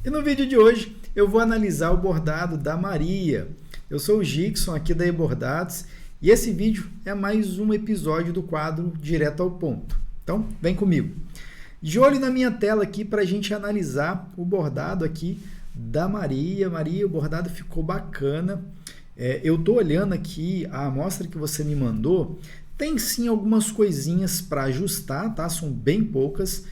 E no vídeo de hoje eu vou analisar o bordado da Maria. Eu sou o Gixson aqui da eBordados e esse vídeo é mais um episódio do quadro Direto ao Ponto. Então vem comigo. De olho na minha tela aqui para a gente analisar o bordado aqui da Maria. Maria, o bordado ficou bacana. Eu estou olhando aqui a amostra que você me mandou. Tem sim algumas coisinhas para ajustar, tá? São bem poucas.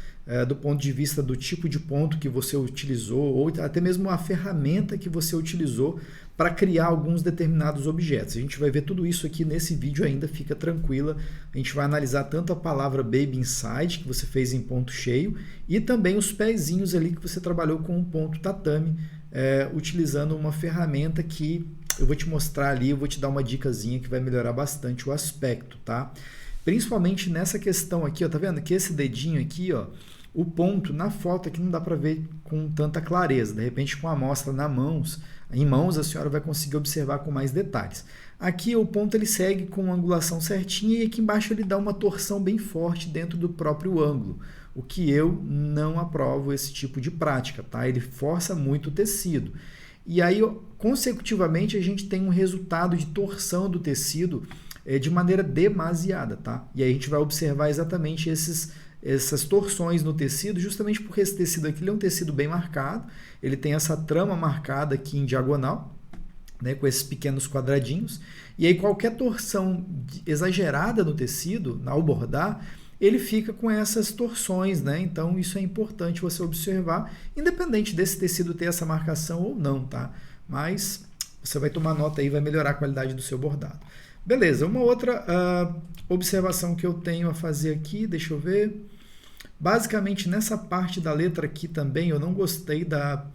Do ponto de vista do tipo de ponto que você utilizou, ou até mesmo a ferramenta que você utilizou para criar alguns determinados objetos. A gente vai ver tudo isso aqui nesse vídeo ainda, fica tranquila. A gente vai analisar tanto a palavra baby inside, que você fez em ponto cheio, e também os pezinhos ali que você trabalhou com um ponto tatame, utilizando uma ferramenta que eu vou te mostrar ali, eu vou te dar uma dicasinha que vai melhorar bastante o aspecto, tá? Principalmente nessa questão aqui, ó, tá vendo que esse dedinho aqui, ó, o ponto na foto aqui não dá para ver com tanta clareza. De repente, com a amostra em mãos, a senhora vai conseguir observar com mais detalhes. Aqui o ponto ele segue com uma angulação certinha e aqui embaixo ele dá uma torção bem forte dentro do próprio ângulo, o que eu não aprovo esse tipo de prática, tá? Ele força muito o tecido. E aí, consecutivamente, a gente tem um resultado de torção do tecido de maneira demasiada, tá? E aí a gente vai observar exatamente essas torções no tecido, justamente porque esse tecido aqui ele é um tecido bem marcado, ele tem essa trama marcada aqui em diagonal, né, com esses pequenos quadradinhos, e aí qualquer torção exagerada no tecido, ao bordar, ele fica com essas torções, né? Então isso é importante você observar, independente desse tecido ter essa marcação ou não, tá? Mas você vai tomar nota aí, vai melhorar a qualidade do seu bordado. Beleza, uma outra observação que eu tenho a fazer aqui, deixa eu ver. Basicamente, nessa parte da letra aqui também, eu não gostei da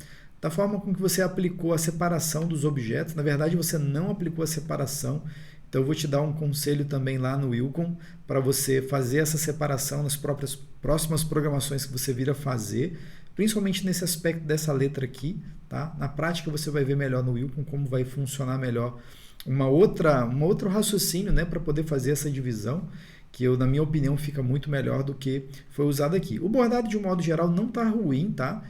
forma com que você aplicou a separação dos objetos. Na verdade, você não aplicou a separação. Então, eu vou te dar um conselho também lá no Wilcom para você fazer essa separação nas próximas programações que você vir a fazer, principalmente nesse aspecto dessa letra aqui, tá? Na prática, você vai ver melhor no Wilcom como vai funcionar melhor um outro raciocínio, né, para poder fazer essa divisão, que na minha opinião fica muito melhor do que foi usado aqui. O bordado de um modo geral não está ruim, tá?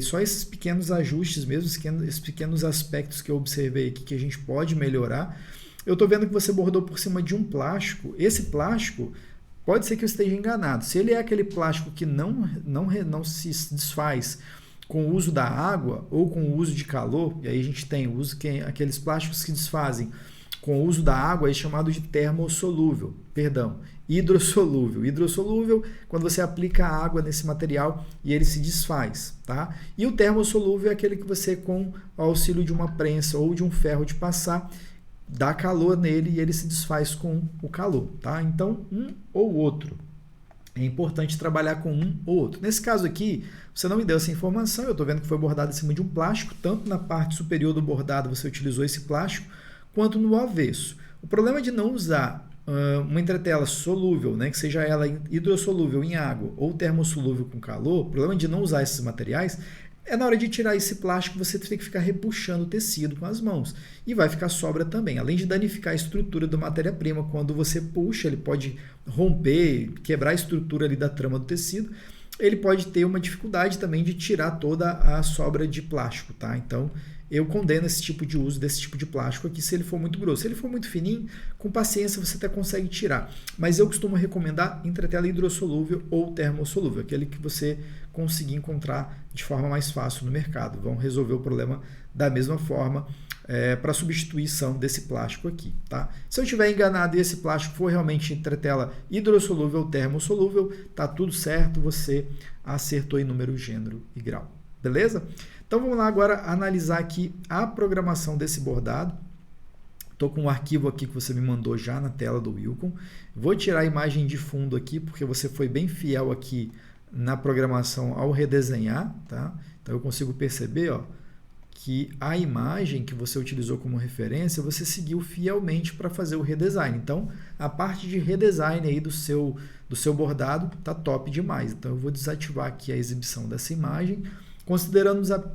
Só esses pequenos ajustes mesmo, esses pequenos aspectos que eu observei aqui que a gente pode melhorar. Eu estou vendo que você bordou por cima de um plástico. Esse plástico, pode ser que eu esteja enganado. Se ele é aquele plástico que não se desfaz com o uso da água ou com o uso de calor, e aí a gente tem aqueles plásticos que desfazem com o uso da água, é chamado de hidrossolúvel. Hidrossolúvel, quando você aplica a água nesse material e ele se desfaz, tá? E o termossolúvel é aquele que você, com o auxílio de uma prensa ou de um ferro de passar, dá calor nele e ele se desfaz com o calor, tá? Então, um ou outro. É importante trabalhar com um ou outro. Nesse caso aqui, você não me deu essa informação, eu estou vendo que foi bordado em cima de um plástico, tanto na parte superior do bordado você utilizou esse plástico, quanto no avesso. O problema de não usar uma entretela solúvel, né, que seja ela hidrossolúvel em água ou termossolúvel com calor, o problema de não usar esses materiais é na hora de tirar esse plástico você tem que ficar repuxando o tecido com as mãos e vai ficar sobra também, além de danificar a estrutura da matéria-prima. Quando você puxa, ele pode romper, quebrar a estrutura ali da trama do tecido, ele pode ter uma dificuldade também de tirar toda a sobra de plástico, tá? Então, eu condeno esse tipo de uso desse tipo de plástico aqui se ele for muito grosso. Se ele for muito fininho, com paciência você até consegue tirar. Mas eu costumo recomendar entretela hidrossolúvel ou termossolúvel, aquele que você conseguir encontrar de forma mais fácil no mercado. Vão resolver o problema da mesma forma para substituição desse plástico aqui, tá? Se eu estiver enganado e esse plástico for realmente entretela hidrossolúvel ou termossolúvel, tá tudo certo, você acertou em número, gênero e grau. Beleza? Então vamos lá agora analisar aqui a programação desse bordado. Estou com um arquivo aqui que você me mandou já na tela do Wilcom. Vou tirar a imagem de fundo aqui, porque você foi bem fiel aqui na programação ao redesenhar, tá? Então eu consigo perceber, ó, que a imagem que você utilizou como referência, você seguiu fielmente para fazer o redesign. Então, a parte de redesign aí do seu bordado tá top demais. Então eu vou desativar aqui a exibição dessa imagem,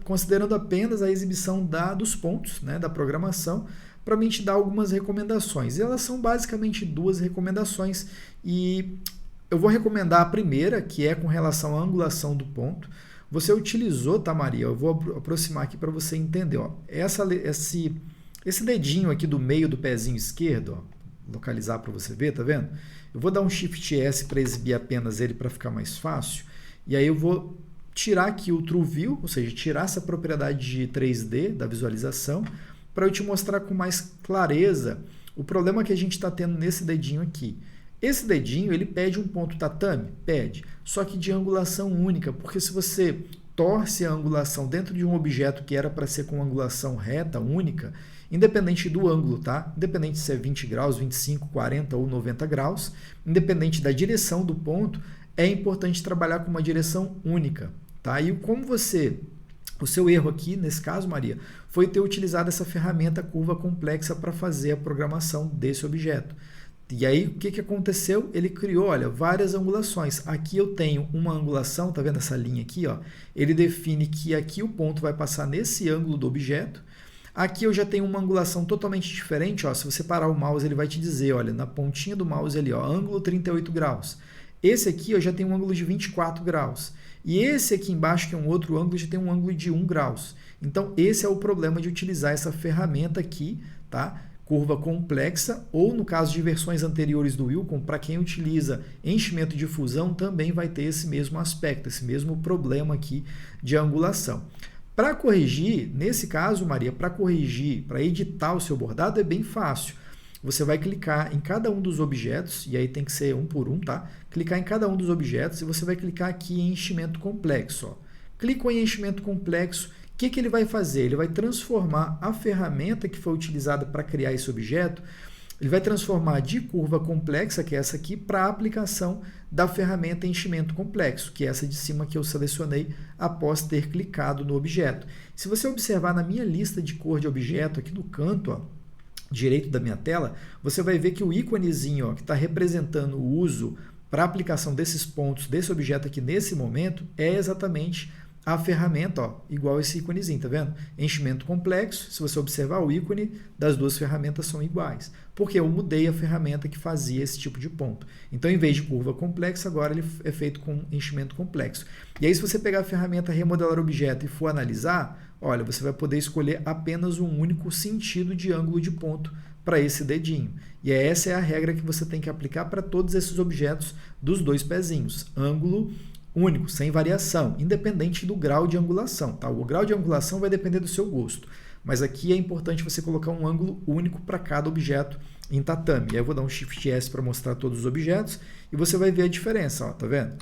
considerando apenas a exibição dos pontos, né, da programação, para mim te dar algumas recomendações. E elas são basicamente duas recomendações e eu vou recomendar a primeira, que é com relação à angulação do ponto. você utilizou, tá, Maria? Eu vou aproximar aqui para você entender. Ó. Esse dedinho aqui do meio do pezinho esquerdo, ó, localizar para você ver, tá vendo? Eu vou dar um Shift S para exibir apenas ele para ficar mais fácil. E aí eu vou tirar aqui o True View, ou seja, tirar essa propriedade de 3D da visualização, para eu te mostrar com mais clareza o problema que a gente está tendo nesse dedinho aqui. Esse dedinho, ele pede um ponto tatame? Pede, só que de angulação única, porque se você torce a angulação dentro de um objeto que era para ser com angulação reta, única, independente do ângulo, tá? Independente se é 20 graus, 25, 40 ou 90 graus, independente da direção do ponto, é importante trabalhar com uma direção única, tá? E como o seu erro aqui, nesse caso, Maria, foi ter utilizado essa ferramenta curva complexa para fazer a programação desse objeto. E aí, o que aconteceu? Ele criou, olha, várias angulações. Aqui eu tenho uma angulação, tá vendo essa linha aqui? Ó? Ele define que aqui o ponto vai passar nesse ângulo do objeto. Aqui eu já tenho uma angulação totalmente diferente. Ó. Se você parar o mouse, ele vai te dizer, olha, na pontinha do mouse ali, ó, ângulo 38 graus. Esse aqui eu já tenho um ângulo de 24 graus. E esse aqui embaixo, que é um outro ângulo, já tem um ângulo de 1 graus. Então, esse é o problema de utilizar essa ferramenta aqui, tá? Curva complexa, ou no caso de versões anteriores do Wilcon, para quem utiliza enchimento de fusão, também vai ter esse mesmo aspecto, esse mesmo problema aqui de angulação. Para corrigir, nesse caso, Maria, para corrigir, para editar o seu bordado, é bem fácil. Você vai clicar em cada um dos objetos, e aí tem que ser um por um, tá? Clicar em cada um dos objetos e você vai clicar aqui em enchimento complexo. Ó. Clicou em enchimento complexo, o que ele vai fazer? Ele vai transformar a ferramenta que foi utilizada para criar esse objeto, ele vai transformar de curva complexa, que é essa aqui, para a aplicação da ferramenta enchimento complexo, que é essa de cima que eu selecionei após ter clicado no objeto. Se você observar na minha lista de cor de objeto, aqui no canto, ó, direito da minha tela, você vai ver que o íconezinho, ó, que está representando o uso para a aplicação desses pontos, desse objeto aqui nesse momento, é exatamente a ferramenta, ó, igual esse íconezinho, tá vendo? Enchimento complexo, se você observar o ícone das duas ferramentas são iguais, porque eu mudei a ferramenta que fazia esse tipo de ponto. Então, em vez de curva complexa, agora ele é feito com enchimento complexo. E aí, se você pegar a ferramenta remodelar objeto e for analisar, olha, você vai poder escolher apenas um único sentido de ângulo de ponto para esse dedinho. E essa é a regra que você tem que aplicar para todos esses objetos dos dois pezinhos. Ângulo único, sem variação, independente do grau de angulação. Tá? O grau de angulação vai depender do seu gosto, mas aqui é importante você colocar um ângulo único para cada objeto em tatame. E aí eu vou dar um Shift S para mostrar todos os objetos e você vai ver a diferença. Ó, tá vendo?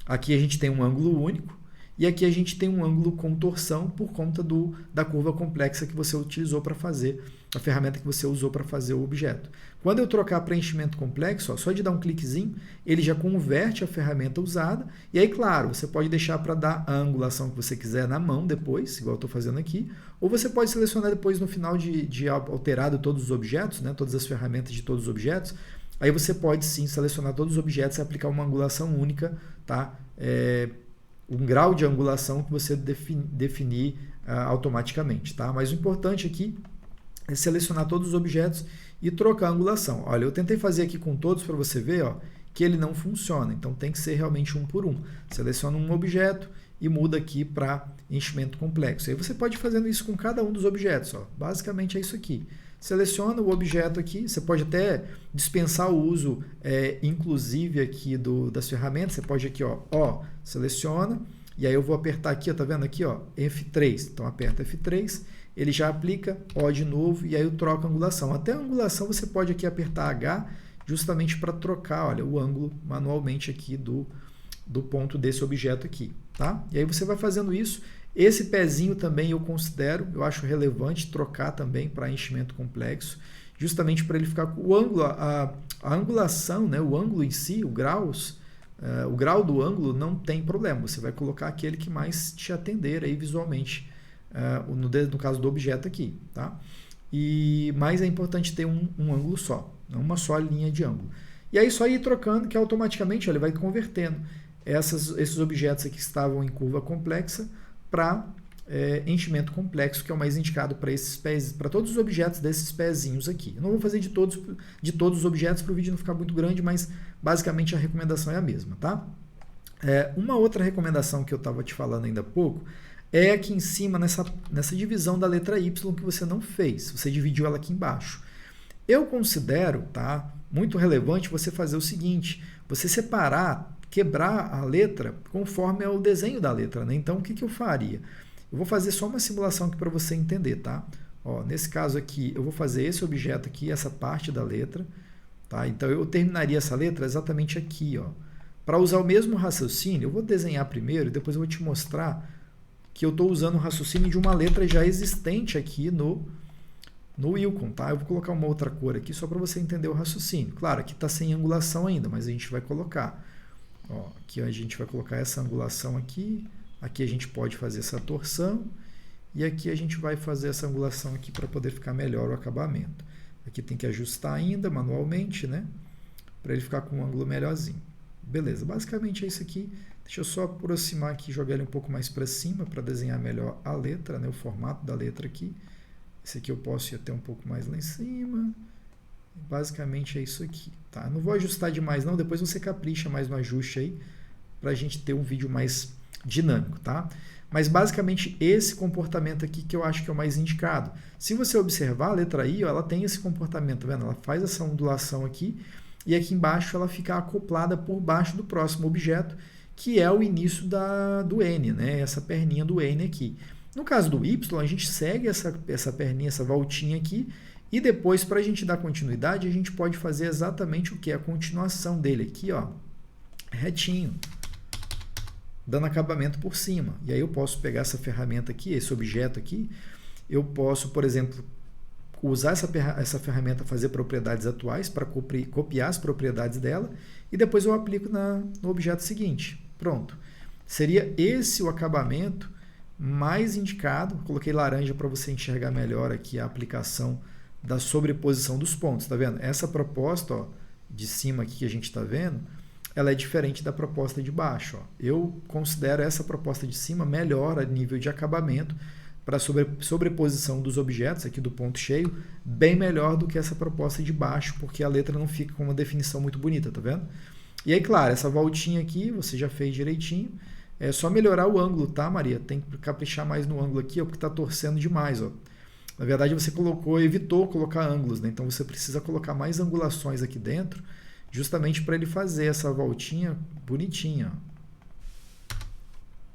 Aqui a gente tem um ângulo único e aqui a gente tem um ângulo com torção por conta da curva complexa que você utilizou para fazer, a ferramenta que você usou para fazer o objeto. Quando eu trocar para enchimento complexo, ó, só de dar um cliquezinho, ele já converte a ferramenta usada. E aí, claro, você pode deixar para dar a angulação que você quiser na mão depois, igual eu estou fazendo aqui, ou você pode selecionar depois no final de alterado todos os objetos, né, todas as ferramentas de todos os objetos. Aí você pode sim selecionar todos os objetos e aplicar uma angulação única, tá? Um grau de angulação que você definir automaticamente, tá? Mas o importante aqui é selecionar todos os objetos e trocar a angulação. Olha, eu tentei fazer aqui com todos para você ver, ó, que ele não funciona, então tem que ser realmente um por um. Seleciona um objeto e muda aqui para enchimento complexo. Aí você pode ir fazendo isso com cada um dos objetos, ó. Basicamente é isso aqui. Seleciona o objeto aqui, você pode até dispensar o uso inclusive aqui das ferramentas, você pode aqui, ó, seleciona, e aí eu vou apertar aqui, ó, tá vendo aqui, ó, F3, então aperta F3, ele já aplica, ó de novo, e aí eu troco a angulação. Até a angulação você pode aqui apertar H, justamente para trocar, olha, o ângulo manualmente aqui do ponto desse objeto aqui, tá? E aí você vai fazendo isso. Esse pezinho também eu acho relevante trocar também para enchimento complexo, justamente para ele ficar com o ângulo, a angulação, né, o ângulo em si, o grau do ângulo não tem problema, você vai colocar aquele que mais te atender aí visualmente, no caso do objeto aqui, tá? Mas é importante ter um ângulo só, uma só linha de ângulo. E aí só ir trocando que automaticamente ele vai convertendo esses objetos aqui que estavam em curva complexa para enchimento complexo, que é o mais indicado para esses pés, para todos os objetos desses pezinhos aqui. Eu não vou fazer de todos os objetos para o vídeo não ficar muito grande, mas basicamente a recomendação é a mesma, tá? Uma outra recomendação que eu estava te falando ainda há pouco é aqui em cima, nessa divisão da letra Y que você não fez. Você dividiu ela aqui embaixo. Eu considero, tá, muito relevante você fazer o seguinte, você separar, quebrar a letra conforme é o desenho da letra, né? Então, o que eu faria? Eu vou fazer só uma simulação aqui para você entender, tá? Ó, nesse caso aqui, eu vou fazer esse objeto aqui, essa parte da letra, tá? Então, eu terminaria essa letra exatamente aqui, ó. Para usar o mesmo raciocínio, eu vou desenhar primeiro e depois eu vou te mostrar que eu estou usando o raciocínio de uma letra já existente aqui no Wilcon, tá? Eu vou colocar uma outra cor aqui só para você entender o raciocínio. Claro, aqui está sem angulação ainda, mas a gente vai colocar. Ó, aqui a gente vai colocar essa angulação aqui. Aqui a gente pode fazer essa torção. E aqui a gente vai fazer essa angulação aqui para poder ficar melhor o acabamento. Aqui tem que ajustar ainda manualmente, né? Para ele ficar com um ângulo melhorzinho. Beleza, basicamente é isso aqui. Deixa eu só aproximar aqui, jogar ele um pouco mais para cima para desenhar melhor a letra, né? O formato da letra aqui. Esse aqui eu posso ir até um pouco mais lá em cima. Basicamente é isso aqui, tá? Não vou ajustar demais não, depois você capricha mais no ajuste aí, para a gente ter um vídeo mais dinâmico, tá? Mas basicamente esse comportamento aqui que eu acho que é o mais indicado. Se você observar a letra I, ó, ela tem esse comportamento, tá vendo? Ela faz essa ondulação aqui, e aqui embaixo ela fica acoplada por baixo do próximo objeto, que é o início do N, né? Essa perninha do N aqui. No caso do Y, a gente segue essa perninha, essa voltinha aqui, e depois, para a gente dar continuidade, a gente pode fazer exatamente o que? A continuação dele aqui, ó, retinho, dando acabamento por cima. E aí eu posso pegar essa ferramenta aqui, esse objeto aqui, eu posso, por exemplo, usar essa ferramenta, fazer propriedades atuais para copiar as propriedades dela, e depois eu aplico no objeto seguinte. Pronto. Seria esse o acabamento mais indicado. Coloquei laranja para você enxergar melhor aqui a aplicação da sobreposição dos pontos, tá vendo? Essa proposta, ó, de cima aqui que a gente está vendo, ela é diferente da proposta de baixo, ó. Eu considero essa proposta de cima melhor a nível de acabamento para sobreposição dos objetos aqui do ponto cheio, bem melhor do que essa proposta de baixo, porque a letra não fica com uma definição muito bonita, tá vendo? E aí, claro, essa voltinha aqui você já fez direitinho. É só melhorar o ângulo, tá, Maria? Tem que caprichar mais no ângulo aqui, ó, porque está torcendo demais, ó. Na verdade, você evitou colocar ângulos, né? Então você precisa colocar mais angulações aqui dentro, justamente para ele fazer essa voltinha bonitinha, ó.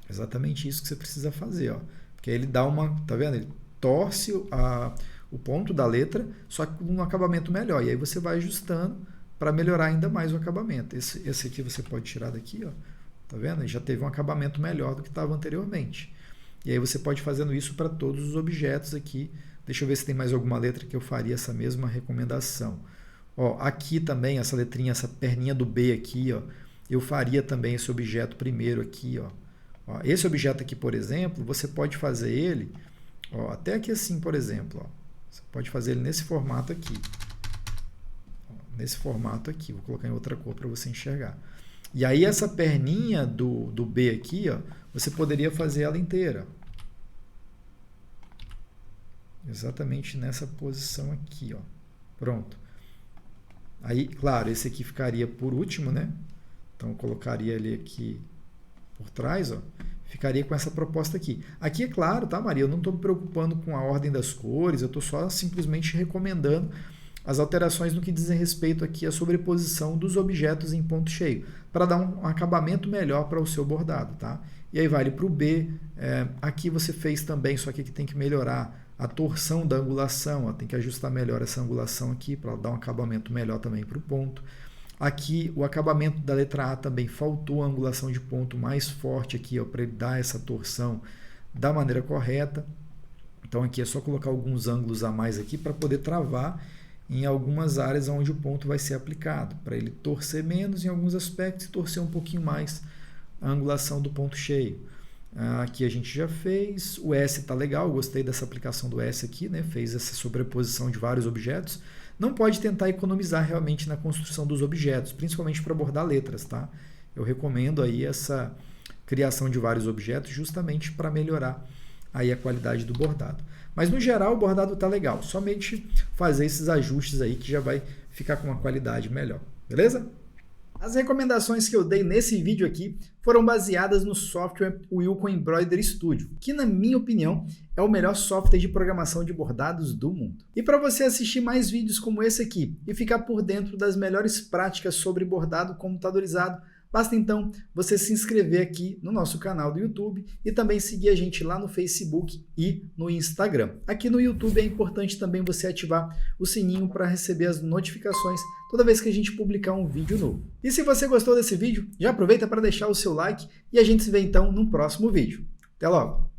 Exatamente isso que você precisa fazer, ó. Porque aí ele dá tá vendo? Ele torce o ponto da letra, só que com um acabamento melhor. E aí você vai ajustando para melhorar ainda mais o acabamento. Esse aqui você pode tirar daqui, ó. Tá vendo? Ele já teve um acabamento melhor do que estava anteriormente. E aí você pode fazendo isso para todos os objetos aqui. Deixa eu ver se tem mais alguma letra que eu faria essa mesma recomendação. Ó, aqui também, essa letrinha, essa perninha do B aqui, ó, eu faria também esse objeto primeiro aqui, ó. Ó, esse objeto aqui, por exemplo, você pode fazer ele, ó, até aqui assim, por exemplo, ó, você pode fazer ele nesse formato aqui. Ó, nesse formato aqui, vou colocar em outra cor para você enxergar. E aí essa perninha do B aqui, ó, você poderia fazer ela inteira. Exatamente nessa posição aqui, ó. Pronto. Aí, claro, esse aqui ficaria por último, né? Então eu colocaria ele aqui por trás, ó. Ficaria com essa proposta aqui. Aqui é claro, tá, Maria? Eu não estou me preocupando com a ordem das cores, eu estou só simplesmente recomendando as alterações no que diz respeito aqui à sobreposição dos objetos em ponto cheio, para dar um acabamento melhor para o seu bordado, tá? E aí vale para o B. Aqui você fez também, só que aqui tem que melhorar a torção da angulação, ó, tem que ajustar melhor essa angulação aqui para dar um acabamento melhor também para o ponto. Aqui o acabamento da letra A também faltou a angulação de ponto mais forte aqui, para ele dar essa torção da maneira correta. Então aqui é só colocar alguns ângulos a mais aqui para poder travar em algumas áreas onde o ponto vai ser aplicado, para ele torcer menos em alguns aspectos e torcer um pouquinho mais a angulação do ponto cheio. Aqui a gente já fez, o S está legal, eu gostei dessa aplicação do S aqui, né? Fez essa sobreposição de vários objetos. Não pode tentar economizar realmente na construção dos objetos, principalmente para bordar letras, tá? Eu recomendo aí essa criação de vários objetos justamente para melhorar aí a qualidade do bordado. Mas no geral o bordado está legal, somente fazer esses ajustes aí que já vai ficar com uma qualidade melhor, beleza? As recomendações que eu dei nesse vídeo aqui foram baseadas no software Wilcon Embroidery Studio, que na minha opinião é o melhor software de programação de bordados do mundo. E para você assistir mais vídeos como esse aqui e ficar por dentro das melhores práticas sobre bordado computadorizado, basta então você se inscrever aqui no nosso canal do YouTube e também seguir a gente lá no Facebook e no Instagram. Aqui no YouTube é importante também você ativar o sininho para receber as notificações toda vez que a gente publicar um vídeo novo. E se você gostou desse vídeo, já aproveita para deixar o seu like e a gente se vê então no próximo vídeo. Até logo!